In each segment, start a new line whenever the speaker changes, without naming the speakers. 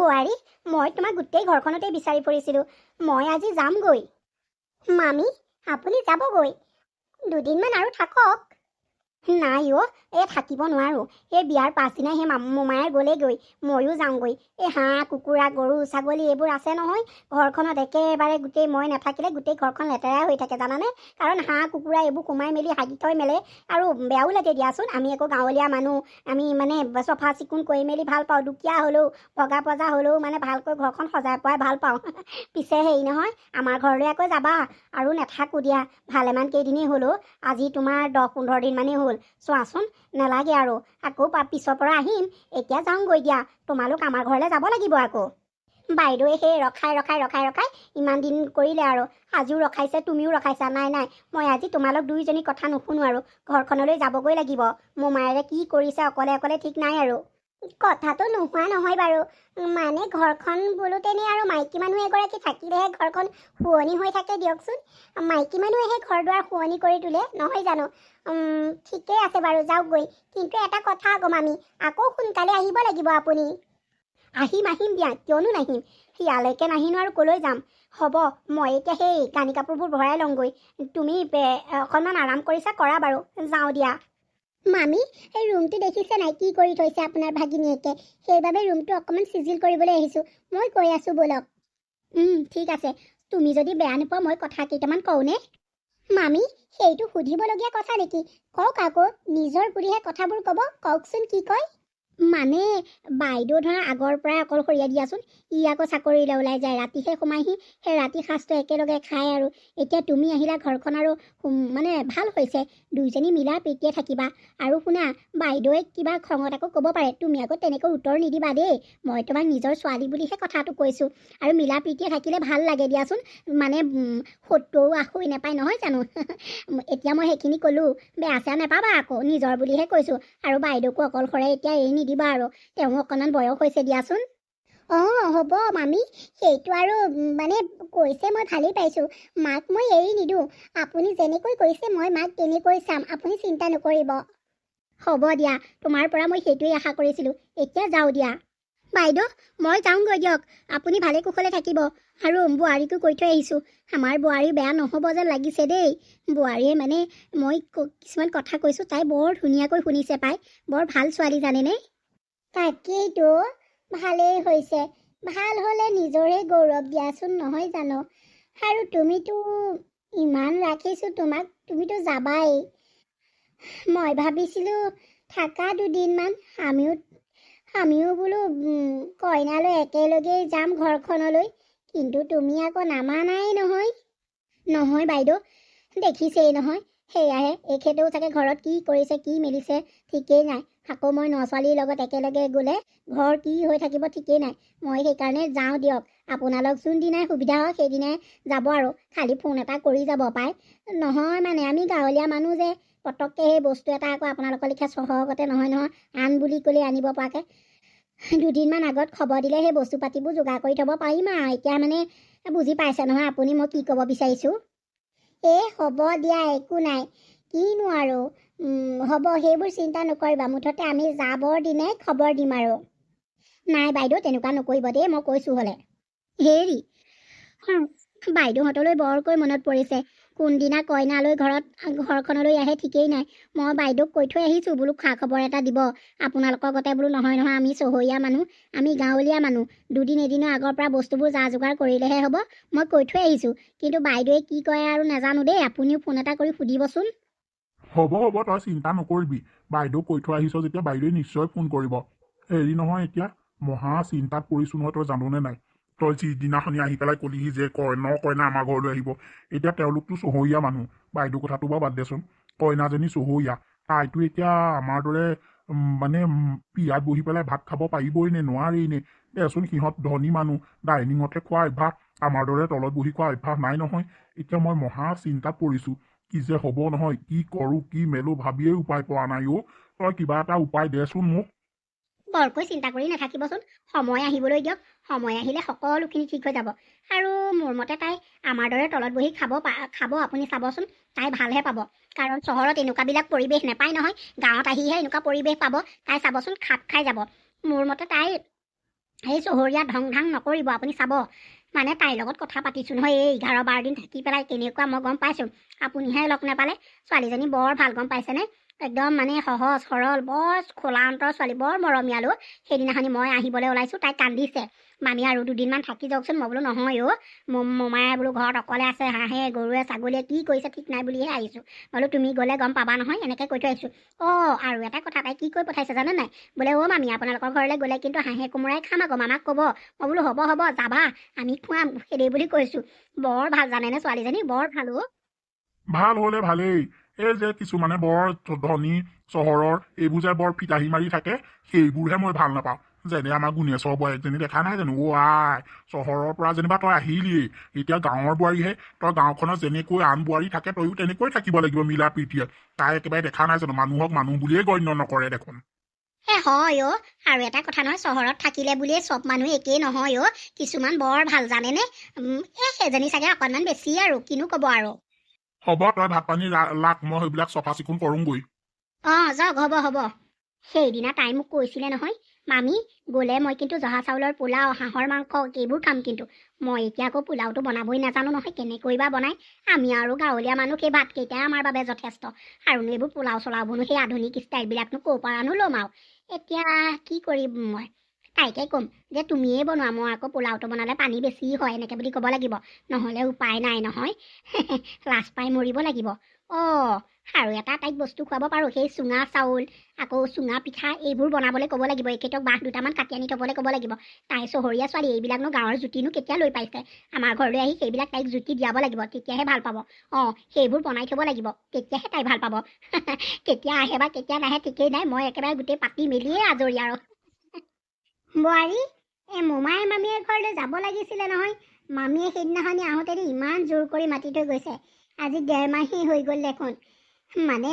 বোৱাৰী, মই তোমাক গোটেই ঘৰখনতে বিচাৰি ফুৰিছিলোঁ। মই আজি যামগৈ। মামী, আপুনি যাবগৈ? দুদিনমান আৰু থাকক। নাই অ', থাকিব নোৱাৰোঁ। এই বিয়াৰ পাছদিনাই সেই মোমায়ে গ'লেগৈ, ময়ো যাওঁগৈ। এই হাঁহ কুকুৰা গৰু ছাগলী এইবোৰ আছে নহয় ঘৰখনত, একেবাৰে গোটেই মই নাথাকিলে গোটেই ঘৰখন লেতেৰাই হৈ থাকে জানানে। কাৰণ হাঁহ কুকুৰা এইবোৰ সোমাই মেলি হাগি থৈ মেলে, আৰু বেয়াও লাগে দিয়াচোন। আমি আকৌ গাঁৱলীয়া মানুহ, আমি মানে চফা চিকুণ কৰি মেলি ভাল পাওঁ। দুখীয়া হ'লেও ভগা পজা হ'লেও মানে ভালকৈ ঘৰখন সজাই পৰাই ভাল পাওঁ। পিছে হেৰি নহয়, আমাৰ ঘৰলৈ আকৌ যাবা। আৰু নাথাকোঁ দিয়া, ভালেমান কেইদিনেই হ'লেও, আজি তোমাৰ 10-15 দিনমানেই হ'ল। চোৱাচোন, নালাগে আৰু, আকৌ পিছৰ পৰা আহিম। এতিয়া যাওঁগৈ দিয়া, তোমালোক আমাৰ ঘৰলৈ যাব লাগিব আকৌ। বাইদেৱে সেই ৰখাই ইমান দিন কৰিলে আৰু, আজিও ৰখাইছে, তুমিও ৰখাইছা। নাই, মই আজি তোমালোক দুইজনী কথা নুশুনো আৰু, ঘৰখনলৈ যাবগৈ লাগিব। মোমায়েৰে কি কৰিছে অকলে অকলে ঠিক নাই আৰু। কথাটো নোহোৱা নহয় বাৰু, মানে ঘৰখন বোলোতেনে আৰু মাইকী মানুহ এগৰাকী থাকিলেহে ঘৰখন শুৱনি হৈ থাকে দিয়কচোন। মাইকী মানুহেহে ঘৰ দুৱাৰ শুৱনি কৰি তোলে, নহয় জানো? ঠিকেই আছে বাৰু, যাওকগৈ। কিন্তু এটা কথা আকৌ মামী, আকৌ সোনকালে আহিব লাগিব আপুনি। আহিম দিয়া, কিয়নো নাহিম। ইয়ালৈকে নাহিনো আৰু ক'লৈ যাম। হ'ব, মই এতিয়া সেই কানি কাপোৰবোৰ ভৰাই লওঁগৈ। তুমি অকণমান আৰাম কৰিছা, কৰা বাৰু, যাওঁ দিয়া। মামী, এই ৰুমটো দেখিছে নাই কি কৰি থৈছে আপোনাৰ ভাগিনীয়েকে? সেইবাবে ৰুমটো অকণমান চিজিল কৰিবলৈ আহিছোঁ। মই কৈ আছোঁ ব'লক। ঠিক আছে, তুমি যদি বেয়া নোপোৱা মই কথা কেইটামান কওঁনে? মামী, সেইটো সুধিবলগীয়া কথা নেকি? কওক আকৌ, নিজৰ বুলিহে কথাবোৰ ক'ব, কওকচোন কি কয়। মানে বাইদেউ ধৰা আগৰ পৰাই অকলশৰীয়া দিয়াচোন। ই আকৌ চাকৰিলৈ ওলাই যায়, ৰাতিহে সোমাইহি। সেই ৰাতি সাঁজটো একেলগে খায় আৰু। এতিয়া তুমি আহিলা ঘৰখন আৰু মানে ভাল হৈছে, দুইজনী মিলা প্ৰীতিয়ে থাকিবা। আৰু শুনা, বাইদেৱে কিবা খঙত আকৌ ক'ব পাৰে, তুমি আকৌ তেনেকৈ উত্তৰ নিদিবা দেই। মই তোমাক নিজৰ ছোৱালী বুলিহে কথাটো কৈছোঁ। আৰু মিলা প্ৰীতিয়ে থাকিলে ভাল লাগে দিয়াচোন। মানে শত্ৰুও আখৈ নাপায়, নহয় জানো? এতিয়া মই সেইখিনি ক'লোঁ, বেয়া চেয়া নাপাবা আকৌ, নিজৰ বুলিহে কৈছোঁ। আৰু বাইদেউকো অকলশৰে এতিয়া এৰি নিদিবা আৰু, তেওঁ অকণমান বয়স হৈছে দিয়াচোন। হ'ব মামী, সেইটো আৰু মানে কৈছে মই ভালেই পাইছোঁ। মাক মই এৰি নিদিওঁ। আপুনি যেনেকৈ কৈছে মই মাক তেনেকৈ চাম, আপুনি চিন্তা নকৰিব। হ'ব দিয়া, তোমাৰ পৰা মই সেইটোৱেই আশা কৰিছিলোঁ। এতিয়া যাওঁ দিয়া। বাইদেউ, মই যাওঁগৈ দিয়ক। আপুনি ভালে কুশলে থাকিব। আৰু বোৱাৰীকো কৈ থৈ আহিছোঁ, আমাৰ বোৱাৰী বেয়া নহ'ব যেন লাগিছে দেই। বোৱাৰীয়ে মানে মই কিছুমান কথা কৈছোঁ, তাই বৰ ধুনীয়াকৈ শুনিছে পাই। বৰ ভাল ছোৱালী জানেনে? তাকেইতো, ভালেই হৈছে। ভাল হ'লে নিজৰে গৌৰৱ দিয়াচোন, নহয় জানো? আৰু তুমিতো ইমান ৰাখিছোঁ তোমাক, তুমিতো যাবাই। মই ভাবিছিলোঁ থাকা দুদিনমান, আমিও বোলো কইনালৈ একেলগেই যাম ঘৰখনলৈ। কিন্তু তুমি আকৌ নামানাই নহয়। নহয় বাইদেউ, দেখিছেই নহয়, সেয়াহে। এখেতেও চাগে ঘৰত কি কৰিছে কি মেলিছে ঠিকেই নাই। আকৌ মই ছোৱালীৰ লগত একেলগে গ'লে ঘৰ কি হৈ থাকিব ঠিকেই নাই। মই সেইকাৰণে যাওঁ দিয়ক। আপোনালোক যোনদিনাই সুবিধা হয় সেইদিনাই যাব আৰু, খালি ফোন এটা কৰি যাব পাই। নহয় মানে আমি গাঁৱলীয়া মানুহ যে, পটককৈ সেই বস্তু এটা আকৌ আপোনালোকৰ লিখা চহৰগতে নহয়, আন বুলি ক'লে আনিব পৰাকৈ। দুদিনমান আগত খবৰ দিলে সেই বস্তু পাতিবোৰ যোগাৰ কৰি থ'ব পাৰিম আৰু। এতিয়া মানে বুজি পাইছে নহয় আপুনি মই কি ক'ব বিচাৰিছোঁ। হ'ব দিয়া, একো নাই, কিনো আৰু। হ'ব, সেইবোৰ চিন্তা নকৰিবা। মুঠতে আমি যাবৰ দিনাই খবৰ দিম আৰু। নাই বাইদেউ, তেনেকুৱা নকৰিব দেই, মই কৈছোঁ হ'লে। হেৰি, বাইদেউহঁতলৈ বৰকৈ মনত পৰিছে। কোনদিনা কইনালৈ ঘৰখনলৈ আহে ঠিকেই নাই। মই বাইদেউক কৈ থৈ আহিছোঁ, বোলো খা খবৰ এটা দিব। আপোনালোকৰ গতে বোলো নহয়, আমি চহৰীয়া মানুহ, আমি গাঁৱলীয়া মানুহ। দুদিন এদিনৰ আগৰ পৰা বস্তুবোৰ যা যোগাৰ কৰিলেহে হ'ব। মই কৈ থৈ আহিছোঁ, কিন্তু বাইদেৱে কি কয় আৰু নাজানো দেই। আপুনিও ফোন এটা কৰি সুধিবচোন।
হ'ব, তই চিন্তা নকৰিবি। বাইদেউ কৈ থৈ আহিছ যেতিয়া বাইদেৱে নিশ্চয় ফোন কৰিব। হেৰি নহয়, এতিয়া মহা চিন্তাত পৰিছোঁ নহয়, তই জাননে নাই? তই যিদিনাখনি আহি পেলাই ক'লিহি যে কইনা আমাৰ ঘৰলৈ আহিব, এতিয়া তেওঁলোকতো চহৰীয়া মানুহ। বাইদেউ কথাটো বাৰু বাদ দেচোন, কইনাজনী চহৰীয়া। তাইতো এতিয়া আমাৰ দৰে মানে বিয়াত বহি পেলাই ভাত খাব পাৰিবই নে নোৱাৰেই নে? দেচোন, সিহঁত ধনী মানুহ, ডাইনিঙতে খোৱা অভ্যাস। আমাৰ দৰে তলত বহি খোৱা অভ্যাস নাই নহয়। এতিয়া মই মহা চিন্তাত পৰিছোঁ, কি যে হ'ব নহয়, কি কৰোঁ কি মেলো ভাবিয়েই উপায় পোৱা নাই অ'। তই কিবা এটা উপায় দেচোন মোক।
বৰকৈ চিন্তা কৰি নাথাকিবচোন, সময় আহিবলৈ দিয়ক। সময় আহিলে সকলোখিনি ঠিক হৈ যাব। আৰু মোৰ মতে তাই আমাৰ দৰে তলত বহি খাব আপুনি চাবচোন, তাই ভালহে পাব। কাৰণ চহৰত এনেকুৱাবিলাক পৰিৱেশ নাপায় নহয়, গাঁৱত আহিহে এনেকুৱা পৰিৱেশ পাব। তাই চাবচোন খাপ খাই যাব। মোৰ মতে তাই সেই চহৰীয়া ঢং ঢাং নকৰিব আপুনি চাব। মানে তাইৰ লগত কথা পাতিছোঁ নহয়, এই 11-12 দিন থাকি পেলাই কেনেকুৱা মই গম পাইছোঁ। আপুনিহে লগ নাপালে। ছোৱালীজনী বৰ ভাল, গম পাইছেনে? একদম মানে সহজ সৰল, বৰ খোলা অন্তৰ ছোৱালী, বৰ মৰমীয়াল। সেইদিনাখনি মই আহিবলৈ ওলাইছোঁ, তাই কান্দিছে, মামী আৰু দুদিনমান থাকি যাওকচোন। মই বোলো নহয় অ', মোমায়ে বোলো ঘৰত অকলে আছে, হাঁহে গৰুৱে ছাগলীয়ে কি কৰিছে ঠিক নাই বুলিহে আহিছোঁ। বোলো তুমি গ'লে গম পাবা নহয়, এনেকৈ কৈ থৈ আহিছোঁ। অঁ, আৰু এটা কথা, তাই কি কৈ পঠাইছে জানে নাই? বোলে অ' মামী, আপোনালোকৰ ঘৰলৈ গ'লে কিন্তু হাঁহে কোমোৰাই খাম আকৌ, মামাক ক'ব। মই বোলো হ'ব হ'ব, যাবা, আমি খুৱাম, সেইদে বুলি কৈছোঁ। বৰ ভাল জানেনে ছোৱালীজনী, বৰ ভাল অ'।
ভাল হলে ভালেই। এই যে কিছুমানে বৰ ধনী চহৰৰ এইবোৰ যে বৰ ফিতাহী মাৰি থাকে, সেইবোৰহে মই ভাল নাপাওঁ। যেনে আমাৰ গুণেশ্বৰ বোৱাৰীজনী দেখা নাই জানো? অ' আই, চহৰৰ পৰা যেনিবা তই আহিলিয়েই, এতিয়া গাঁৱৰ বোৱাৰীহে। তই গাঁওখনত যেনেকৈ আন বোৱাৰী থাকে, তইও তেনেকৈ থাকিব লাগিব মিলা প্ৰীতিয়ে। তাই একেবাৰে দেখা নাই জানো, মানুহক মানুহ বুলিয়ে গণ্য নকৰে দেখোন।
হয় অ'। আৰু এটা কথা নহয়, চহৰত থাকিলে বুলিয়ে চব মানুহ একেই নহয় অ'। কিছুমান বৰ ভাল জানেনে? সেইজনী চাগে অকণমান বেছি আৰু, কিনো ক'ব আৰু।
হ'ব, তই ভাত পানী লাগ, মই সেইবিলাক চফা চিকুণ কৰোঁগৈ।
অঁ, যাওক, হ'ব হ'ব। সেইদিনা তাই মোক কৈছিলে নহয়, মামী গ'লে মই কিন্তু জহা চাউলৰ পোলাও, হাঁহৰ মাংস এইবোৰ খাম। কিন্তু মই এতিয়া আকৌ পোলাওটো বনাবই নাজানো নহয়, কেনেকৈ বা বনাই। আমি আৰু গাঁৱলীয়া মানুহ, সেই ভাতকেইটাই আমাৰ বাবে যথেষ্ট। আৰুনো এইবোৰ পোলাও চলাওবোৰনো সেই আধুনিক ষ্টাইলবিলাকনো ক'ৰ পৰানো ল'ম আৰু। এতিয়া কি কৰিম মই? তাইকে ক'ম যে তুমিয়ে বনোৱা, মই আকৌ পোলাওটো বনালে পানী বেছি হয়, এনেকৈ বুলি ক'ব লাগিব। নহ'লে উপায় নাই নহয়। লাজ পাই মৰিব লাগিব। অঁ, আৰু এটা তাইক বস্তু খুৱাব পাৰোঁ, সেই চুঙা চাউল, আকৌ চুঙা পিঠা এইবোৰ বনাবলৈ ক'ব লাগিব। এখেতক বাঁহ দুটামান কাটি আনি থ'বলৈ ক'ব লাগিব। তাই চহৰীয়া ছোৱালী, এইবিলাকনো গাঁৱৰ জুতিনো কেতিয়া লৈ পাইছে? আমাৰ ঘৰলৈ আহি সেইবিলাক তাইক জুতি দিয়াব লাগিব, তেতিয়াহে ভাল পাব। অঁ, সেইবোৰ বনাই থ'ব লাগিব, তেতিয়াহে তাই ভাল পাব। কেতিয়া আহে বা কেতিয়া নাহে ঠিকেই নাই, মই একেবাৰে গোটেই পাতি মেলিয়ে আজৰি আৰু। বোৱাৰী, মোমায়ে মামীয়ে ঘৰলৈ যাব লাগিছিলে নহয়। মামীয়ে সেইদিনাখনি আহোঁতেনে ইমান জোৰ কৰি মাতি থৈ গৈছে। আজি 1.5 মাহেই হৈ গ'ল দেখোন। মানে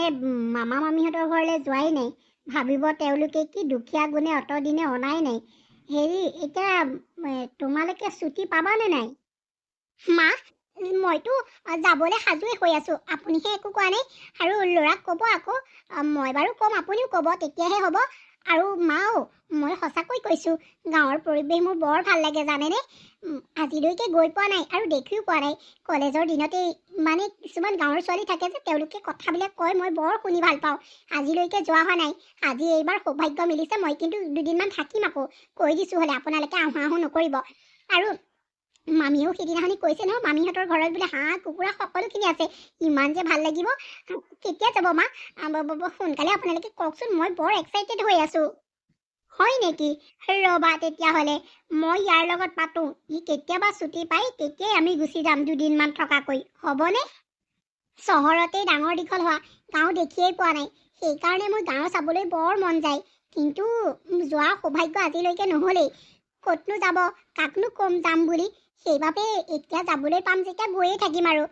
মামা মামীহঁতৰ ঘৰলৈ যোৱাই নাই। ভাবিব তেওঁলোকে কি দুখীয়া গুণে অতদিনে অনাই নাই। হেৰি, এতিয়া তোমালোকে ছুটি পাবানে নাই? মা, মইতো যাবলৈ সাজুৱে হৈ আছোঁ, আপুনিহে একো কোৱা নাই। আৰু ল'ৰাক ক'ব আকৌ। মই বাৰু ক'ম, আপুনিও ক'ব, তেতিয়াহে হ'ব। আৰু মাও, মই সঁচাকৈ কৈছোঁ, গাঁৱৰ পৰিৱেশ মোৰ বৰ ভাল লাগে জানেনে? আজিলৈকে গৈ পোৱা নাই আৰু দেখিও পোৱা নাই। কলেজৰ দিনতেই মানে কিছুমান গাঁৱৰ ছোৱালী থাকে যে, তেওঁলোকে কথাবিলাক কয়, মই বৰ শুনি ভাল পাওঁ। আজিলৈকে যোৱা হোৱা নাই। আজি এইবাৰ সৌভাগ্য মিলিছে, মই কিন্তু দুদিনমান থাকিম আকৌ। কৈ দিছোঁ হ'লে, আপোনালোকে আহোঁ আহোঁ নকৰিব। আৰু মামীয়েও সেইদিনাখনি কৈছে নহয়, মামীহঁতৰ ঘৰত বোলে হাঁহ কুকুৰা সকলোখিনি আছে। ইমান যে ভাল লাগিব। কেতিয়া যাব মা? সোনকালে আপোনালোকে কওকচোন, মই বৰ এক্সাইটেড হৈ আছোঁ। হয় নেকি? ৰ'বা তেতিয়াহ'লে মই ইয়াৰ লগত পাতোঁ। ই কেতিয়াবা ছুটি পাই, তেতিয়াই আমি গুচি যাম দুদিনমান থকাকৈ, হ'বনে? চহৰতেই ডাঙৰ দীঘল হোৱা, গাঁও দেখিয়েই পোৱা নাই। সেইকাৰণে মোৰ গাঁও চাবলৈ বৰ মন যায়। কিন্তু যোৱাৰ সৌভাগ্য আজিলৈকে নহ'লেই। ক'তনো যাব, কাকনো ক'ম যাম বুলি। সেইবাবে এতিয়া যাবলৈ পাম যেতিয়া গৈয়ে থাকিম আৰু।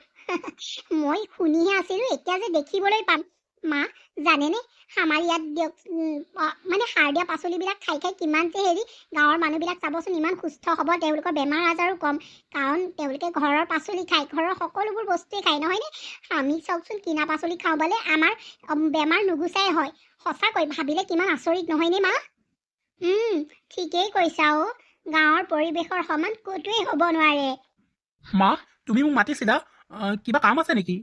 মই শুনিহে আছিলোঁ, এতিয়া যে দেখিবলৈ পাম। মা, জানেনে আমাৰ ইয়াত মানে সাৰ দিয়া পাচলিবিলাক খাই খাই কিমান যে হেৰি, গাঁৱৰ মানুহবিলাক চাবচোন ইমান সুস্থ সবল, তেওঁলোকৰ বেমাৰ আজাৰো কম। কাৰণ তেওঁলোকে ঘৰৰ পাচলি খায়, ঘৰৰ সকলোবোৰ বস্তুৱেই খায়, নহয়নে? আমি চাওকচোন কিনা পাচলি খাওঁ বুলি আমাৰ বেমাৰ নুগুচাই হয়। সঁচাকৈ ভাবিলে কিমান আচৰিত নহয়নে মা? ঠিকেই কৈছা অ'। গাঁৱৰ পৰিৱেশৰ সমান ক'তোৱেই হ'ব নোৱাৰে।
মা, তুমি মোক মাতিছিলা? কিবা কাম আছে নেকি?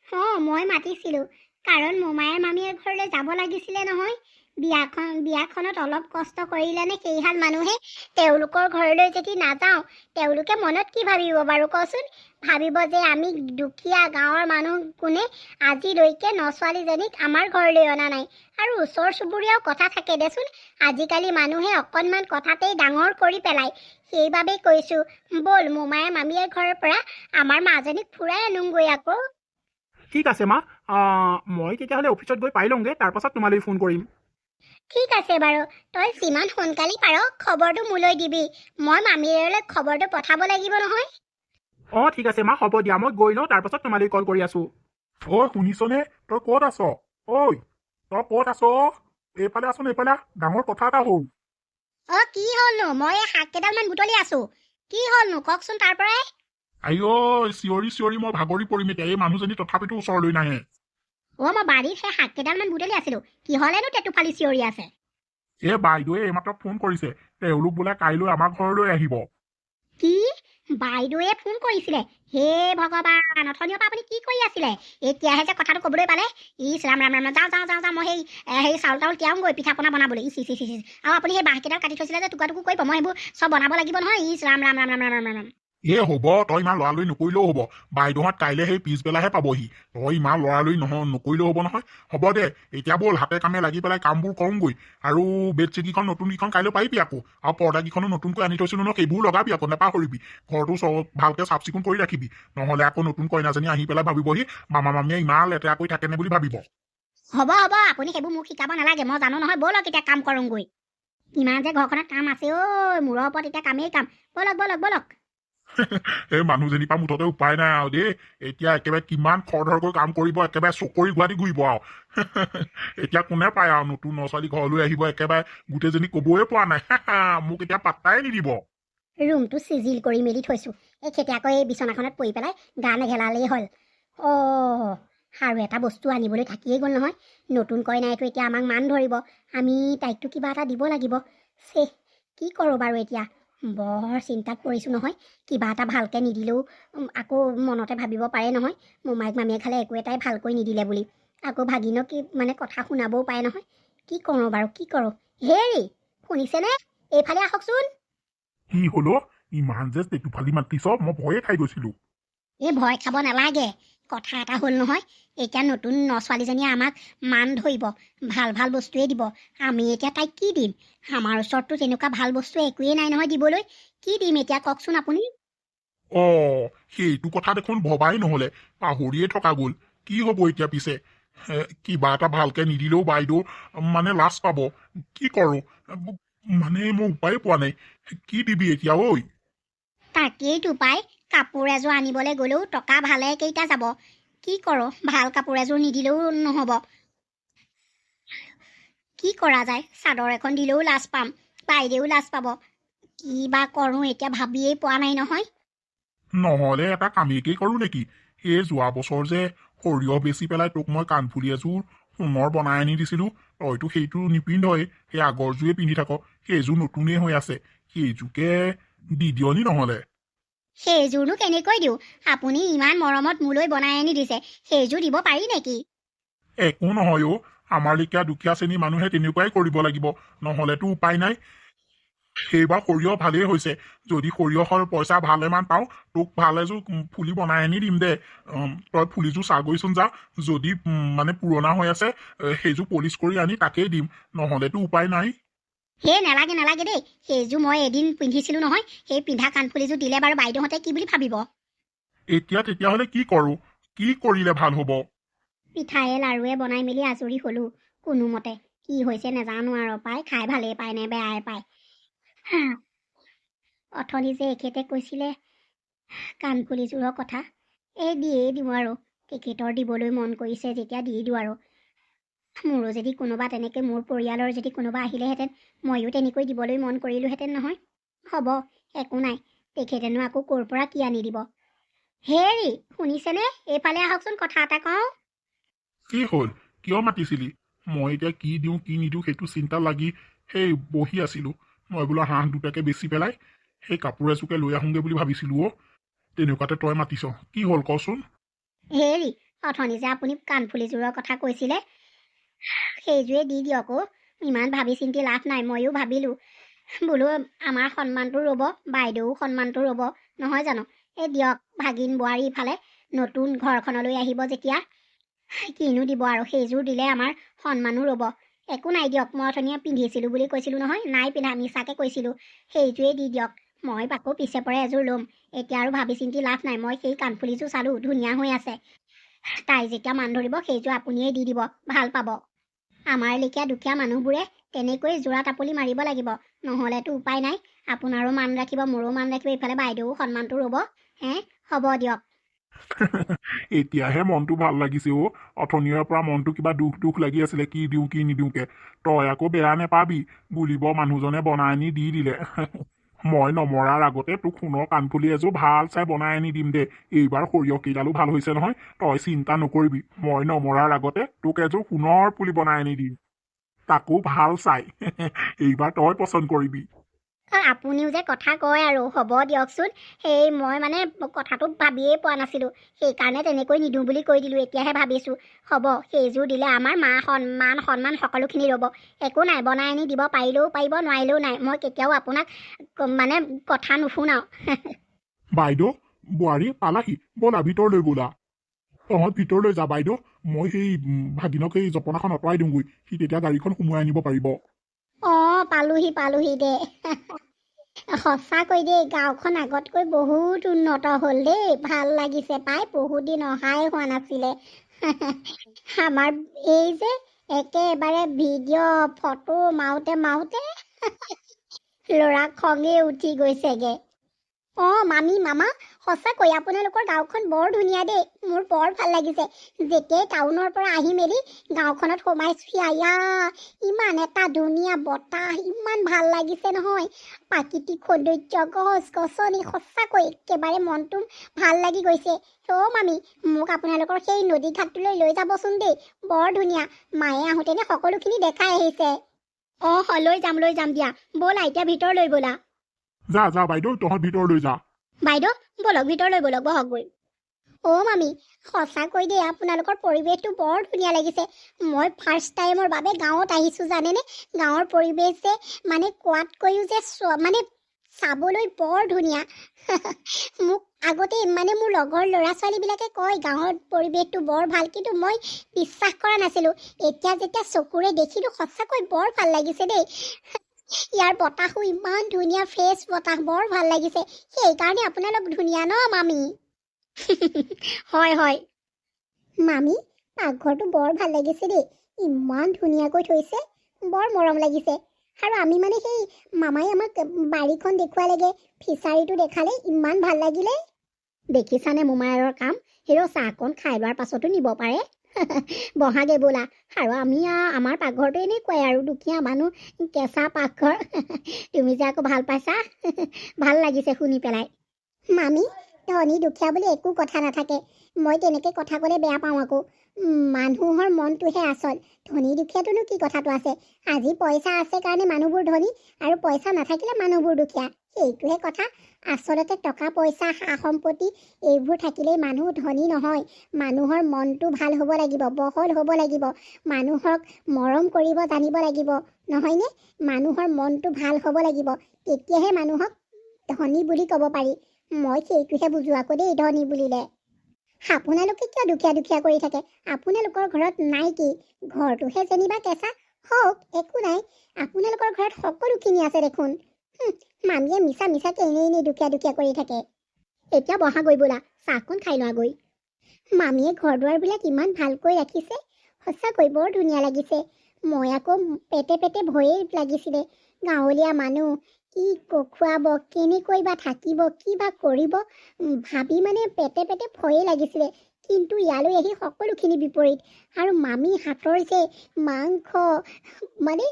অঁ, মই মাতিছিলোঁ, কাৰণ মোমায়ে মামীৰ ঘৰলৈ যাব লাগিছিলে নহয়। বিয়াখনত অলপ কষ্ট কৰিলেনে সেইহাল মানুহে? তেওঁলোকৰ ঘৰলৈ যদি নাযাওঁ, তেওঁলোকে মনত কি ভাবিব বাৰু কচোন? ভাবিব যে আমি দুখীয়া গাঁৱৰ মানুহ কোনে আজিলৈকে ছোৱালীজনীক আমাৰ ঘৰলৈ অনা নাই। আৰু ওচৰ চুবুৰীয়াও কথা থাকে দেচোন। আজিকালি মানুহে অকণমান কথাতেই ডাঙৰ কৰি পেলায়। সেইবাবেই কৈছোঁ, ব'ল মোমায়ে মামীৰ ঘৰৰ পৰা আমাৰ মাজনীক ফুৰাই আনোগৈ আকৌ।
ঠিক আছে মা, মই তেতিয়াহ'লে অফিচত গৈ পাই লওঁগৈ, তাৰপাছত তোমালৈ ফোন কৰিম।
ঠিক আছে বাৰু, তই যিমান সোনকালে পাৰ খবৰটো মোলৈ দিবি। মই মামীলৈ খবৰটো পঠাব লাগিব নহয়।
অঁ, ঠিক আছে মা, হ'ব দিয়া, মই গৈ লওঁ, তাৰপাছত তোমালৈ কল কৰি আছোঁ।
ঐ শুনিছনে? তই ক'ত আছ? ঐ, তই ক'ত আছ? এইফালে আছোন, এইফালে ডাঙৰ কথা এটা হ'ল।
অঁ, কি হ'লনো? মই শাক কেইডালমান বুটলি আছোঁ। কি হ'লনো কওকচোন তাৰ পৰাই।
আইঅ, চিঞৰি চিঞৰি মই ভাগৰি পৰিম এতিয়া। এই মানুহজনী তথাপিতো ওচৰলৈ নাহে।
মই বাৰীত সেই শাক কেইডালমান বুটলি আছিলোঁ। কিহলেনো টেটু ফালি চিঞৰি আছে?
বাইদেৱে এইমাত্ৰ ফোন কৰিছে, তেওঁলোক বোলে কাইলৈ আমাৰ ঘৰলৈ আহিব।
কি বাইদেৱে ফোন কৰিছিলে? হে ভগৱান, অথনিৰ পৰা আপুনি কি কৰি আছিলে? এতিয়াহে যে কথাটো ক'বলৈ পালে। ইছ ৰাম ৰাম ৰাম, যাওঁ যাওঁ যাওঁ যাওঁ, মই সেই চাউল তাউল তিয়াওঁগৈ পিঠা পনা বনাবলৈ। ইচ ইচ ইচ ইচ, আৰু আপুনি সেই বাঁহকেইডাল কাটি থৈছিলে যে টুকুৰা টুকুৰ কৰিব, মই সেইবোৰ চব বনাব লাগিব নহয়। ইছ ৰাম ৰাম ৰাম ৰাম ৰাম ৰাম ৰাম।
হ'ব, তই ইমান লৰালৰি নকৰিলেও হ'ব। বাইদেউহঁত কাইলৈ সেই পিছবেলাহে পাবহি। তই ইমান লৰালৰি নকৰিলেও হ'ব নহয়। হ'ব দে, এতিয়া ব'ল হাতে কামে লাগি পেলাই কামবোৰ কৰোঁগৈ। আৰু বেডশ্বীটকেইখন নতুনকেইখন কাইলৈ পাৰিবি আকৌ। আৰু পৰ্দাকেইখনো নতুনকৈ আনি থৈছিলোঁ নহয়, সেইবোৰ লগাবি আকৌ, নেপাহৰিবি। ঘৰটো চব ভালকৈ চাফ চিকুণ কৰি ৰাখিবি, নহ'লে আকৌ নতুন কইনাজনী আহি পেলাই ভাবিবহি মামা মামীয়ে ইমান লেতেৰা কৰি থাকেনে বুলি ভাবিব।
হ'ব হ'ব, আপুনি সেইবোৰ মোক শিকাব নালাগে, মই জানো নহয়। ব'লক এতিয়া কাম কৰোঁগৈ। ইমান যে ঘৰখনত কাম আছে ঐ, মূৰৰ ওপৰত এতিয়া কামেই কাম। ব'লক ব'লক ব'লক।
এই মানুহজনীৰ পৰা মুঠতে উপায় নাই আৰু দেই। এতিয়া একেবাৰে কিমান খৰধৰকৈ কাম কৰিব, একেবাৰে চকৰি গুৱাহাটী ঘূৰিব আৰু। এতিয়া কোনে পায় আৰু নতুন ছোৱালী ঘৰলৈ আহিব, একেবাৰে গোটেইজনী ক'বই পৰা নাই। মোক এতিয়া পাত্তাই নিদিব।
ৰুমটো চিজিল কৰি মেলি থৈছোঁ। এই আকৌ এই বিচনাখনত পৰি পেলাই গা নেঘেলালেই হ'ল। আৰু এটা বস্তু আনিবলৈ থাকিয়েই গ'ল নহয়। নতুন কইনাইতো এতিয়া আমাক মান ধৰিব, আমি তাইকতো কিবা এটা দিব লাগিব। কি কৰোঁ বাৰু এতিয়া? বৰ চিন্তাত পৰিছোঁ নহয়। কিবা এটা ভালকৈ নিদিলেও আকৌ মনতে ভাবিব পাৰে নহয়, মোমাইক মামীয়ে খালে একো এটাই ভালকৈ নিদিলে বুলি। আকৌ ভাগিনক কথা শুনাবও পাৰে নহয়। কি কৰোঁ বাৰু, কি কৰোঁ? হেৰি শুনিছেনে? এইফালে আহকচোন।
কি হলো? ইমান যে টেটুফালি মাতিছ, মই ভয়ে খাই গৈছিলো।
এই ভয় খাব নালাগে। কথা এটা হ'ল নহয়, এতিয়া নতুন ছোৱালীজনীয়ে আমাক মান ধৰিব, ভাল ভাল বস্তুৱেই দিব। আমি এতিয়া তাইক কি দিম? আমাৰ ওচৰততো তেনেকুৱা ভাল বস্তু একোৱেই নাই নহয় দিবলৈ। কি দিম এতিয়া কওকচোন আপুনি?
সেইটো কথা দেখোন ভবাই নহলে, পাহৰিয়ে থকা গ'ল। কি হব এতিয়া পিছে? কিবা এটা ভালকে নিদিলেও বাইদেউ মানে লাজ পাব। কি কৰো মানে মই উপায় পোৱা নাই। কি দিবি এতিয়া ঐ?
তাকেইতো পাই, কাপোৰ এযোৰ আনিবলৈ গ'লেও টকা ভালে কেইটা যাব। কি কৰোঁ? ভাল কাপোৰ এযোৰ নিদিলেও নহ'ব। কি কৰা যায়? চাদৰ এখন দিলেও লাজ পাম, বাইদেউ লাজ পাব। কি বা কৰোঁ এতিয়া ভাবিয়েই পোৱা নাই নহয়।
নহলে এটা কামেই কৰো নেকি? এই যোৱা বছৰ যে সৰিয়হ বেচি পেলাই তোক মই কাণফুলি এযোৰ সোণৰ বনাই আনি দিছিলো, তইতো সেইটো নিপিন্ধই, সেই আগৰযোৰে পিন্ধি থাক। সেইযোৰ নতুনেই হৈ আছে, সেইযোৰকে দি দিয়নি নহলে?
সেইযোৰনো কেনেকৈ দিওঁ? আপুনি ইমান মৰমত মোলৈ বনাই আনি দিছে, সেইযোৰ দিব পাৰি নেকি?
একো নহয় আমাৰ লেখীয়া দুখীয়া শ্ৰেণীৰ মানুহে তেনেকুৱাই কৰিব লাগিব, নহলেতো উপায় নাই। সেইবাৰ সৰিয়হ ভালেই হৈছে। যদি সৰিয়হৰ পইচা ভালেমান পাওঁ, তোক ভাল এযোৰ ফুলি বনাই আনি দিম দে। তই ফুলিযোৰ চাগৈচোন যা, যদি মানে পুৰণা হৈ আছে সেইযোৰ পলিচ কৰি আনি তাকেই দিম, নহলেতো উপায় নাই।
নালাগে নালাগে দেই, সেইযোৰ মই এদিন পিন্ধিছিলোঁ নহয়। সেই পিন্ধা কাণফুলিযোৰ দিলে বাৰু বাইদেউহঁতে কি বুলি ভাবিব?
এতিয়া তেতিয়াহলে কি কৰো? কি কৰিলে ভাল হব?
পিঠায়ে লাৰুৱে বনাই মেলি আজৰি হ'লোঁ কোনোমতে। কি হৈছে নেজানো আৰু পাই, খাই ভালেই পায় নে বেয়াই পায়। অথনি যে এখেতে কৈছিলে কাণফুলিযোৰৰ কথা, দিয়েই দিওঁ আৰু। তেখেতৰ দিবলৈ মন কৰিছে যেতিয়া দি দিওঁ আৰু। মোৰো যদি কোনোবা তেনেকৈ মোৰ পৰিয়ালৰ যদি কোনোবা আহিলেহেঁতেন, ময়ো তেনেকৈ দিবলৈ মন কৰিলোহেঁতেন নহয়। হ'ব, একো নাই। তেখেতেনো আকৌ ক'ৰ পৰা কি আনি দিব? হেৰি শুনিছেনে? এইফালে আহকচোন, কথা এটা কওঁ।
কি হ'ল? কিয় মাতিছিলি? মই এতিয়া কি দিওঁ কি নিদিওঁ সেইটো চিন্তা লাগি সেই বহি আছিলো। মই বোলো হাঁহ দুটাকে বেচি পেলাই সেই কাপোৰ এযোৰকে লৈ আহোঁগে বুলি ভাবিছিলো। তেনেকুৱাতে তই মাতিছ, কি হ'ল কচোন?
হেৰি অথনি যে আপুনি কাণফুলিযোৰৰ কথা কৈছিলে, সেইযোৰে দি দিয়ক। ইমান ভাবি চিন্তি লাভ নাই। ময়ো ভাবিলোঁ বোলো আমাৰ সন্মানটো ৰ'ব, বাইদেউ সন্মানটো ৰ'ব, নহয় জানো? দিয়ক, ভাগিন বোৱাৰী ইফালে নতুন ঘৰখনলৈ আহিব যেতিয়া, কিনো দিব আৰু। সেইযোৰ দিলে আমাৰ সন্মানো ৰ'ব। একো নাই দিয়ক, মই অথনি পিন্ধিছিলোঁ বুলি কৈছিলোঁ নহয়, নাই পিন্ধা, মিছাকৈ কৈছিলোঁ। সেইযোৰে দি দিয়ক, মই আকৌ পিছে পৰে এযোৰ ল'ম। এতিয়া আৰু ভাবি চিন্তি লাভ নাই। মই সেই কাণফুলিযোৰ চালোঁ, ধুনীয়া হৈ আছে। তাই যেতিয়া মান ধৰিব সেইযোৰ আপুনিয়ে দি দিব, ভাল পাব। আমাৰ লেখীয়া দুখীয়া মানুহবোৰে তেনেকৈ যোৰা টাপলি মাৰিব লাগিব, নহ'লেতো উপায় নাই। আপোনাৰো মান ৰাখিব, মোৰো মান ৰাখিব, ইফালে বাইদেউ সন্মানটো ৰ'ব। হ'ব দিয়ক।
এতিয়াহে মনটো ভাল লাগিছে অথনিৰে পৰা মনটো কিবা দুখ দুখ লাগি আছিলে, কি দিওঁ কি নিদিওঁকে। তই আকৌ বেয়া নেপাবি, বুলিব মানুহজনে বনাই আনি দি দিলে। মই নমৰাৰ আগতে তোক সোণৰ কাণফুলি এযোৰ ভাল চাই বনাই আনি দিম দে। এইবাৰ সৰিয়হ কেইডালো ভাল হৈছে নহয়, তই চিন্তা নকৰিবি। মই নমৰাৰ আগতে তোক এযোৰ সোণৰ পুলি বনাই আনি দিম। তাকো ভাল চাই এইবাৰ তই পচন্দ কৰিবি
আপুনিও যে কথা কয় আৰু হ'ব দিয়কচোন সেই মই মানে কথাটো ভাবিয়েই পোৱা নাছিলোঁ সেইকাৰণে তেনেকৈ নিদিওঁ বুলি কৈ দিলোঁ এতিয়াহে ভাবিছোঁ হ'ব সেইযোৰ দিলে আমাৰ মান সন্মান সকলোখিনি ৰ'ব একো নাই বনাই আনি দিব পাৰিলেও পাৰিব নোৱাৰিলেও নাই মই কেতিয়াও আপোনাক মানে কথা নুশুনাওঁ
বাইদেউ বোৱাৰী পালাহি ব'লা ভিতৰলৈ বোলা তহঁত ভিতৰলৈ যা বাইদেউ মই সেই ভাগিনক সেই জপনাখন আঁতৰাই দিওঁগৈ সি তেতিয়া গাড়ীখন সোমোৱাই আনিব পাৰিব
অঁ পালোহি দে সঁচাকৈ দেই গাঁওখন আগতকৈ বহুত উন্নত হ'ল দেই ভাল লাগিছে পাই বহুত দিন অহাই হোৱা নাছিলে আমাৰ এই যে একেবাৰে ভিডিঅ' ফটো মাৰোঁতে ল'ৰা খঙে উঠি গৈছেগে অঁ মামা সঁচাকৈ আপোনালোকৰ গাঁওখন বৰ ধুনীয়া দেই মোৰ বৰ ভাল লাগিছে যেতিয়াই টাউনৰ পৰা আহি মেলি গাঁওখনত সোমাইছোহি আয়া ইমান এটা ধুনীয়া বতাহ ইমান ভাল লাগিছে নহয় প্ৰাকৃতিক সৌন্দৰ্য গছ গছনি সঁচাকৈ একেবাৰে মনটো ভাল লাগি গৈছে অ' মামী মোক আপোনালোকৰ সেই নদী ঘাটটোলৈ লৈ যাবচোন দেই বৰ ধুনীয়া মায়ে আহোঁতেনে সকলোখিনি দেখাই আহিছে অঁ লৈ যাম দিয়া ব'লা এতিয়া ভিতৰলৈ ব'লা
যা বাইদেউ তহঁত ভিতৰলৈ যা
বাইদেউ ব'লক ভিতৰলৈ ব'লক বহকগৈ অ' মামী সঁচাকৈ দেই আপোনালোকৰ পৰিৱেশটো বৰ ধুনীয়া লাগিছে মই ফাৰ্ষ্ট টাইমৰ বাবে গাঁৱত আহিছোঁ জানেনে গাঁৱৰ পৰিৱেশ যে মানে কোৱাতকৈও যে মানে চাবলৈ বৰ ধুনীয়া মোক আগতে মানে মোৰ লগৰ ল'ৰা ছোৱালীবিলাকে কয় গাঁৱৰ পৰিৱেশটো বৰ ভাল কিন্তু মই বিশ্বাস কৰা নাছিলোঁ এতিয়া যেতিয়া চকুৰে দেখিলোঁ সঁচাকৈ বৰ ভাল লাগিছে দেই ইয়াৰ বতাহো ইমান ধুনীয়া ফ্ৰেছ বতাহ বৰ ভাল লাগিছে সেইকাৰণে আপোনালোক ধুনীয়া ন মামী হয় মামী পাকঘৰটো বৰ ভাল লাগিছে দেই ইমান ধুনীয়াকৈ থৈছে বৰ মৰম লাগিছে আৰু আমি মানে সেই মামাই আমাক বাৰীখন দেখুৱালেগে ফিচাৰীটো দেখালে ইমান ভাল লাগিলে দেখিছানে মোমায়েৰৰ কাম হেৰ' চাহকণ খাই লোৱাৰ পাছতো নিব পাৰে বহাগে বোলা আৰু আমি আমাৰ পাকঘৰটো এনেকুৱাই আৰু দুখীয়া মানুহ কেঁচা পাকঘৰ তুমি যে আকৌ ভাল পাইছা ভাল লাগিছে শুনি পেলাই মামী ধনী দুখীয়া বুলি একো কথা নাথাকে মই তেনেকৈ কথা ক'লে বেয়া পাওঁ আকৌ মানুহৰ মনটোহে আচল ধনী দুখীয়াটোনো কি কথাটো আছে আজি পইচা আছে কাৰণে মানুহবোৰ ধনী আৰু পইচা নাথাকিলে মানুহবোৰ দুখীয়া সেইটোহে কথা আচলতে টকা পইচা সা সম্পত্তি এইবোৰ থাকিলেই মানুহ ধনী নহয় মানুহৰ মনটো ভাল হ'ব লাগিব বহল হ'ব লাগিব মানুহক মৰম কৰিব জানিব লাগিব নহয়নে মানুহৰ মনটো ভাল হ'ব লাগিব তেতিয়াহে মানুহক ধনী বুলি ক'ব পাৰি মই সেইটোহে বুজো আকৌ দেই ধনী বুলিলে আপোনালোকে কিয় দুখীয়া কৰি থাকে আপোনালোকৰ ঘৰত নাই কি ঘৰটোহে যেনিবা কেঁচা হওক একো নাই আপোনালোকৰ ঘৰত সকলোখিনি আছে দেখোন মামীয়ে মিছাকে এনেই দুখীয়া কৰি থাকে এতিয়া বহাগৈ বোলা চাহকণ খাই লোৱাগৈ মামীয়ে ঘৰ দুৱাৰবিলাক ইমান ভালকৈ ৰাখিছে সঁচাকৈ বৰ ধুনীয়া লাগিছে মই আকৌ পেটে ভয়েই লাগিছিলে গাঁৱলীয়া মানুহ কি খুৱাব কেনেকৈ বা থাকিব কি বা কৰিব ভাবি মানে পেটে ভয়েই লাগিছিলে কিন্তু ইয়ালৈ আহি সকলোখিনি বিপৰীত আৰু মামী হাতৰ যে মাংস মানে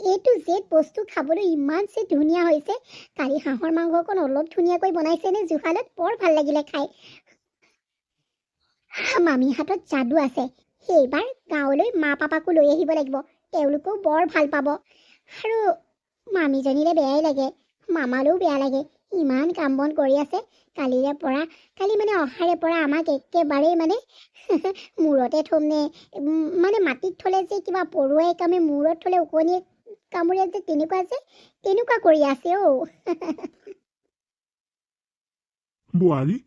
এইটো জেদ বস্তু খাবলৈ ইমান যে ধুনীয়া হৈছে কালি হাঁহৰ মাংসকণ অলপ ধুনীয়াকৈ বনাইছে নে জুহালত বৰ ভাল লাগিলে খাই মামী হাতত যাদু আছে সেইবাৰ গাঁৱলৈ মা পাপাকো লৈ আহিব লাগিব তেওঁলোকেও বৰ ভাল পাব আৰু মামীজনীলে বেয়াই লাগে মামালৈও বেয়া লাগে ইমান কাম বন কৰি আছে কালি মানে অহাৰে পৰা আমাক একেবাৰেই মানে মূৰতে থমনে মানে মাটিত থলে যে কিবা পৰুৱাই কামে মূৰত থলে ওকণিয়ে কামুৰে যে তেনেকুৱা কৰি আছে
বোৱাৰী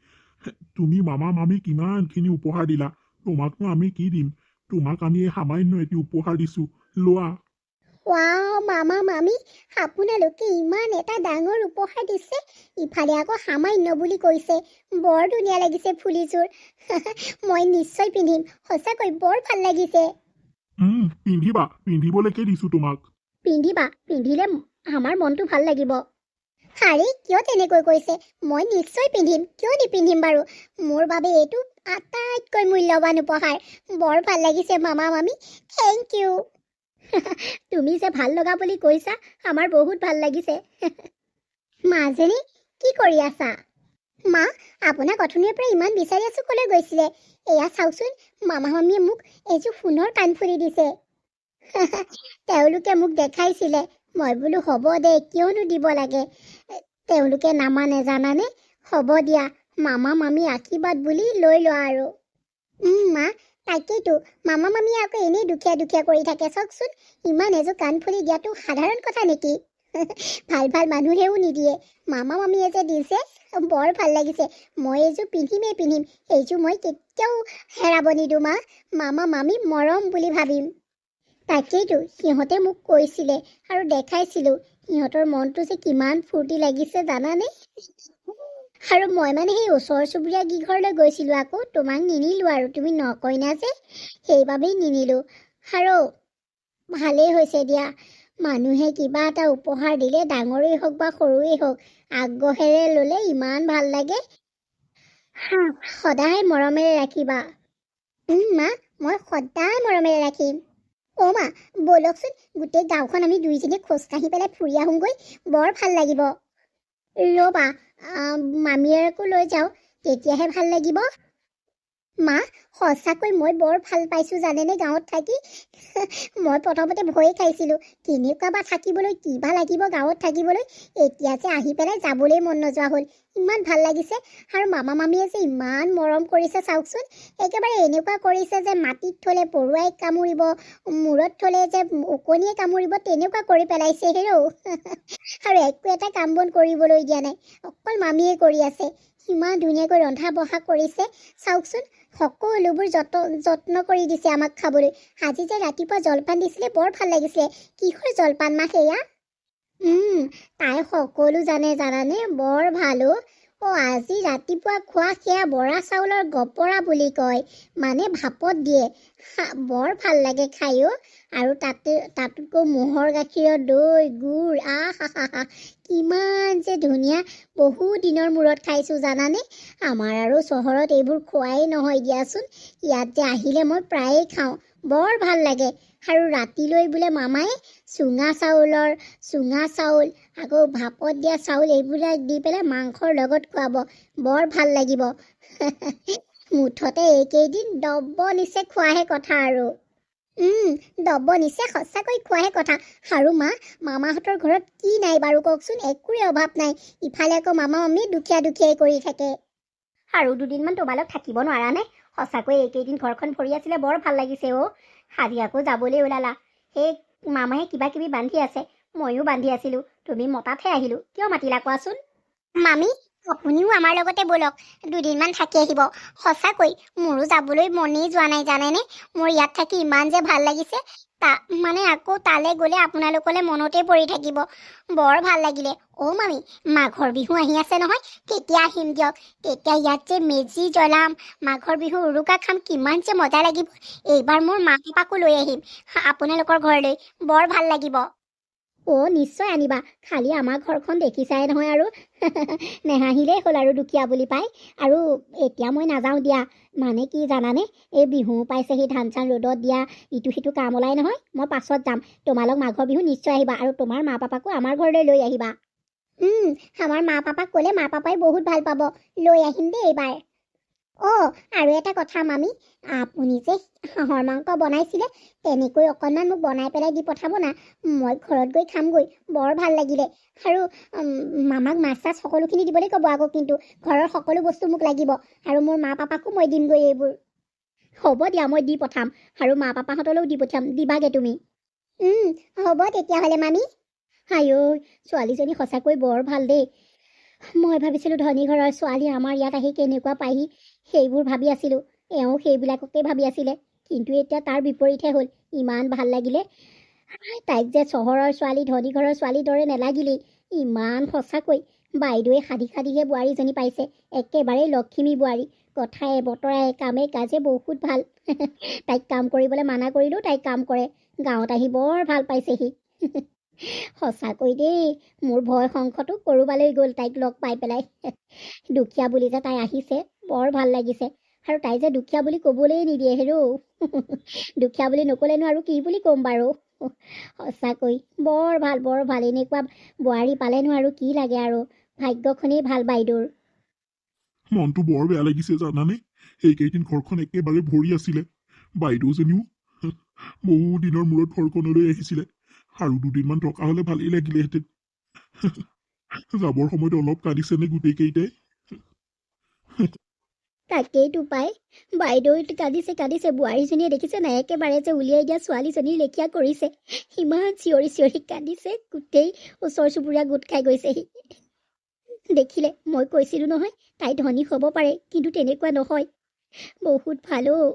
তুমি মামা মামীক কিমানখিনি উপহাৰ দিলা তোমাকনো আমি কি দিম তোমাক আমি এই সামান্য এটি উপহাৰ দিছো লোৱা
ৱাও মামা মামী আপোনালোকে ইমান এটা ডাঙৰ উপহাৰ দিছে ইফালে আকৌ সামান্য বুলি কৈছে বৰ ধুনীয়া লাগিছে ফুলিযোৰ মই নিশ্চয় পিন্ধিম সঁচাকৈ বৰ ভাল লাগিছে
পিন্ধিবা পিন্ধিবলৈকে দিছো তোমাক
পিন্ধিলে আমাৰ মনটো ভাল লাগিব আৰে কিয় তেনেকৈ কৈছে মই নিশ্চয় পিন্ধিম কিয় নিপিন্ধিম বাৰু মোৰ বাবে এইটো আটাইতকৈ মূল্যৱান উপহাৰ বৰ ভাল লাগিছে মামা মামী থেংক ইউ তুমি যে ভাল লগা বুলি কৈছা আমাৰ বহুত ভাল লাগিছে মাজনী কি কৰি আছা মা আপোনাক অথনিৰ পৰা ইমান বিচাৰি আছো কলৈ গৈছিলে এয়া চাওকচোন মামা মামীয়ে মোক এযোৰ সোণৰ কাণফুলি দিছে তেওঁলোকে মোক দেখাইছিলে মই বোলো হ'ব দে কিয়নো দিব লাগে তেওঁলোকে নামানে জানানে হ'ব দিয়া মামা মামী আশীৰ্বাদ বুলি লৈ লোৱা আৰু মা তাকেইতো মামা মামী আকৌ এনেই দুখীয়া দুখীয়া কৰি থাকে চাওকচোন ইমান এযোৰ কাণ ফুলি দিয়াটো সাধাৰণ কথা নেকি ভাল ভাল মানুহেও নিদিয়ে মামা মামীয়ে যে দিছে বৰ ভাল লাগিছে মই এইযোৰ পিন্ধিম এইযোৰ মই কেতিয়াও হেৰাব নিদিওঁ মা মামা মামী মৰম বুলি ভাবিম তাকেইতো সিহঁতে মোক কৈছিলে আৰু দেখাইছিলো সিহঁতৰ মনটো যে কিমান ফূৰ্তি লাগিছে জানানে আৰু মই মানে সেই ওচৰ চুবুৰীয়া গীঘৰলৈ গৈছিলো আকৌ তোমাক নিনিলো আৰু তুমি নকইনা যে সেইবাবেই নিনিলো আৰু ভালেই হৈছে দিয়া মানুহে কিবা এটা উপহাৰ দিলে ডাঙৰেই হওক বা সৰুৱেই হওক আগ্ৰহেৰে ল'লে ইমান ভাল লাগে সদায় মৰমেৰে ৰাখিবা মা মই সদায় মৰমেৰে ৰাখিম অ' মা ব'লকচোন গোটেই গাঁওখন আমি দুইজনীয়ে খোজকাঢ়ি পেলাই ফুৰি আহোঁগৈ বৰ ভাল লাগিব ৰ'বা মামীয়েৰকো লৈ যাওঁ তেতিয়াহে ভাল লাগিব মা সঁচাকৈ মই বৰ ভাল পাইছোঁ জানেনে গাঁৱত থাকি মই প্ৰথমতে ভয়ে খাইছিলোঁ কেনেকুৱা বা থাকিবলৈ কিবা লাগিব গাঁৱত থাকিবলৈ এতিয়া যে আহি পেলাই যাবলৈ মন নোযোৱা হ'ল ইমান ভাল লাগিছে আৰু মামা মামীয়ে যে ইমান মৰম কৰিছে চাওকচোন একেবাৰে এনেকুৱা কৰিছে যে মাটিত থ'লে পৰুৱাই কামুৰিব মূৰত থ'লে যে ওকণিয়ে কামুৰিব তেনেকুৱা কৰি পেলাইছে হেৰৌ আৰু একো এটা কাম বন কৰিবলৈ দিয়া নাই অকল মামীয়ে কৰি আছে ইমান ধুনীয়াকৈ ৰন্ধা বঢ়া কৰিছে চাওকচোন সকলোবোৰ যত্ন কৰি দিছে আমাক খাবলৈ আজি যে ৰাতিপুৱা জলপান দিছিলে বৰ ভাল লাগিছিলে কিহৰ জলপান মা সেয়া তাই সকলো জানানে বৰ ভালো আজি ৰাতিপুৱা খোৱা সেয়া বৰা চাউলৰ গপৰা বুলি কয় মানে ভাপত দিয়ে বৰ ভাল লাগে খায়ো আৰু তাতকৈ ম'হৰ গাখীৰৰ দৈ গুড় কিমান যে ধুনীয়া বহু দিনৰ মূৰত খাইছোঁ জানানে আমাৰ আৰু চহৰত এইবোৰ খোৱাই নহয় দিয়াচোন ইয়াত যে আহিলে মই প্ৰায়েই খাওঁ বৰ ভাল লাগে আৰু ৰাতিলৈ বোলে মামাই চুঙা চাউল আকৌ ভাপত দিয়া চাউল এইবিলাক দি পেলাই মাংসৰ লগত খুৱাব বৰ ভাল লাগিব মুঠতে এইকেইদিন ডব্ব নিচে খোৱাহে কথা আৰু ডব্ব নিচে সঁচাকৈ খোৱাহে কথা আৰু মামাহঁতৰ ঘৰত কি নাই বাৰু কওকচোন একোৰে অভাৱ নাই ইফালে আকৌ মামা মামী দুখীয়াই কৰি থাকে আৰু দুদিনমান তোমালোক থাকিব নোৱাৰা নে সঁচাকৈ এইকেইদিন ঘৰখন ভৰি আছিলে বৰ ভাল লাগিছে আজি আকৌ যাবলৈ ওলালা সেই মামাহে কিবা কিবি বান্ধি আছে ময়ো বান্ধি আছিলো তুমি মতাতহে আহিলো কিয় মাতিলা কোৱাচোন মামী আপুনিও আমাৰ লগতে ব'লক দুদিনমান থাকি আহিব সঁচাকৈ মোৰো যাবলৈ মনেই যোৱা নাই জানেনে মোৰ ইয়াত থাকি ইমান যে ভাল লাগিছে মানে আকৌ তালৈ গ'লে আপোনালোকলৈ মনতে পৰি থাকিব বৰ ভাল লাগিলে মামী মাঘৰ বিহু আহি আছে নহয় তেতিয়া আহিম দিয়ক তেতিয়া ইয়াত যে মেজি জ্বলাম মাঘৰ বিহু উৰুকা খাম কিমান যে মজা লাগিব এইবাৰ মোৰ মা পাপাকো লৈ আহিম আপোনালোকৰ ঘৰলৈ বৰ ভাল লাগিব নিশ্চয় আনিবা খালি আমাৰ ঘৰখন দেখিছাই নহয় আৰু নেহাঁহিলেই হ'ল আৰু দুখীয়া বুলি পাই আৰু এতিয়া মই নাযাওঁ দিয়া মানে কি জানানে এই বিহু পাইছেহি ধান চান ৰ'দত দিয়া ইটো সিটো কাম ওলাই নহয় মই পাছত যাম তোমালোক মাঘৰ বিহু নিশ্চয় আহিবা আৰু তোমাৰ মা পাপাকো আমাৰ ঘৰলৈ লৈ আহিবা আমাৰ মা পাপাক ক'লে মা পাপাই বহুত ভাল পাব লৈ আহিম দেই এইবাৰ আৰু এটা কথা মামী আপুনি যে হাঁহৰ মাংস বনাইছিলে তেনেকৈ অকণমান মোক বনাই পেলাই দি পঠাব না মই ঘৰত গৈ খামগৈ বৰ ভাল লাগিলে আৰু মামাক মাছ চাছ সকলোখিনি দিবলৈ ক'ব আকৌ কিন্তু ঘৰৰ সকলো বস্তু মোক লাগিব আৰু মোৰ মা পাপাকো মই দিমগৈ এইবোৰ হ'ব দিয়া মই দি পঠাম আৰু মা পাপাহঁতলৈও দি পঠিয়াম দিবাগে তুমি হ'ব তেতিয়াহ'লে মামী ছোৱালীজনী সঁচাকৈ বৰ ভাল দেই মই ভাবিছিলোঁ ধনী ঘৰৰ ছোৱালী আমাৰ ইয়াত আহি কেনেকুৱা পায়হি সেইবোৰ ভাবি আছিলোঁ এওঁ সেইবিলাককে ভাবি আছিলে কিন্তু এতিয়া তাৰ বিপৰীতহে হ'ল ইমান ভাল লাগিলে তাইক যে চহৰৰ ছোৱালী ধনী ঘৰৰ ছোৱালীৰ দৰে নেলাগিলেই ইমান সঁচাকৈ বাইদেৱে সাধিহে বোৱাৰীজনী পাইছে একেবাৰে লখিমী বোৱাৰী কথাই বতৰাই কামে কাজে বহুত ভাল তাইক কাম কৰিবলৈ মানা কৰিলেও তাইক কাম কৰে গাঁৱত আহি বৰ ভাল পাইছেহি সঁচাকৈ দেই মোৰ ভয় সংকটো ক'ৰবালৈ গ'ল তাইক লগ পাই পেলাই দুখীয়া বুলি যে তাই আহিছে বৰ ভাল লাগিছে আৰু তাই যে দুখীয়া বুলি ক'বলৈ নিদিয়ে হেৰৌ দুখীয়া বুলি নক'লেনো আৰু কি বুলি ক'ম বাৰু সঁচাকৈ বৰ ভাল এনেকুৱা বোৱাৰী পালেনো আৰু কি লাগে আৰু ভাগ্যখনেই ভাল বাইদেউৰ
মনটো বৰ বেয়া লাগিছে জানানে এইকেইদিন ঘৰখন একেবাৰে ভৰি আছিলে বাইদেউজনীও বহু দিনৰ মূৰত ঘৰখনলৈ আহিছিলে আৰু দুদিনমান থকা হলে ভালেই লাগিলেহেঁতেন। যাবৰ সময়ত অলপ কান্দিছেনে গোটেইকেইটাই?
তাকেইতো পাই, বাইদেউ কান্দিছে বোৱাৰীজনীয়ে দেখিছে নাই, একেবাৰে যে উলিয়াই দিয়া ছোৱালীজনীৰ লেখীয়া কৰিছে। ইমান চিঞৰি চিঞৰি কান্দিছে, গোটেই ওচৰ চুবুৰীয়া গোট খাই গৈছেহি। দেখিলে মই কৈছিলো নহয় তাই ধনী হ'ব পাৰে, কিন্তু তেনেকুৱা নহয়, বহুত ভাল অ'।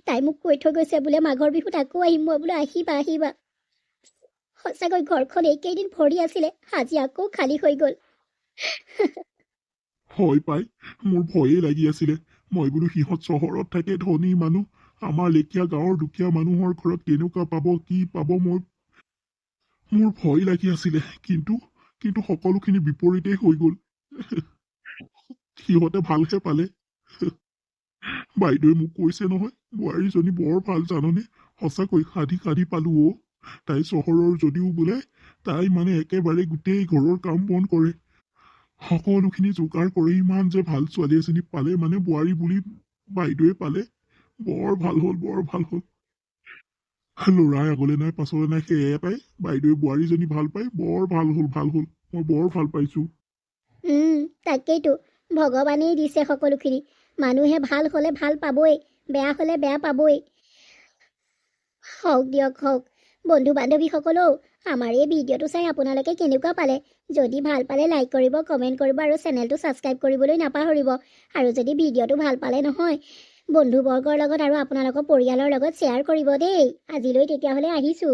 তাই মোক কৈ থৈ গৈছে বোলে মাঘৰ বিহুত আকৌ আহিম। মই বোলো আহিবা আহিবা। সঁচাকৈ ঘৰখন এইকেইদিন ভৰি আছিলে, আজি আকৌ খালী হৈ গ'ল।
হয় পাই, মোৰ ভয়ে লাগি আছিলে। মই বোলো সিহঁত চহৰত থাকে, ধনী মানুহ, আমাৰ লেখীয়া গাঁৱৰ দুখীয়া মানুহৰ ঘৰত কেনেকুৱা পাব, কি পাব, মোৰ ভয় লাগি আছিলে। কিন্তু কিন্তু সকলোখিনি বিপৰীতেই হৈ গ'ল। সিহঁতে ভালহে পালে। বাইদেৱে মোক কৈছে নহয়, বোৱাৰীজনী বৰ ভাল জাননে, সঁচাকৈ সাধি সাধি পালো অ'। তাই চহৰৰ যদিও বোলে, তাই মানে একেবাৰে গোটেই ঘৰৰ কাম বন কৰে, সকলোখিনি যোগাৰ কৰে। ইমান যে ভাল ছোৱালী এজনী পালে, মানে বোৱাৰী বুলি বাইদেৱে পালে। বৰ ভাল হ'ল, বৰ ভাল হ'ল। ল'ৰাই আগলে নাই পাছলে নাই, সেয়াই পাই বাইদেৱে বোৱাৰীজনী ভাল পাই। বৰ ভাল হ'ল, ভাল হ'ল। মই বৰ ভাল পাইছো।
তাকেইতো, ভগৱানেই দিছে সকলোখিনি। মানুহে ভাল হ'লে ভাল পাবই, বেয়া হ'লে বেয়া পাবই। হওক দিয়ক, হওক। বন্ধু বান্ধৱীসকলেও আমাৰ এই ভিডিঅ'টো চাই আপোনালোকে কেনেকুৱা পালে? যদি ভাল পালে লাইক কৰিব, কমেণ্ট কৰিব আৰু চেনেলটো ছাবস্ক্ৰাইব কৰিবলৈ নাপাহৰিব। আৰু যদি ভিডিঅ'টো ভাল পালে নহয়, বন্ধুবৰ্গৰ লগত আৰু আপোনালোকৰ পৰিয়ালৰ লগত শ্বেয়াৰ কৰিব দেই। আজিলৈ তেতিয়াহ'লে আহিছোঁ।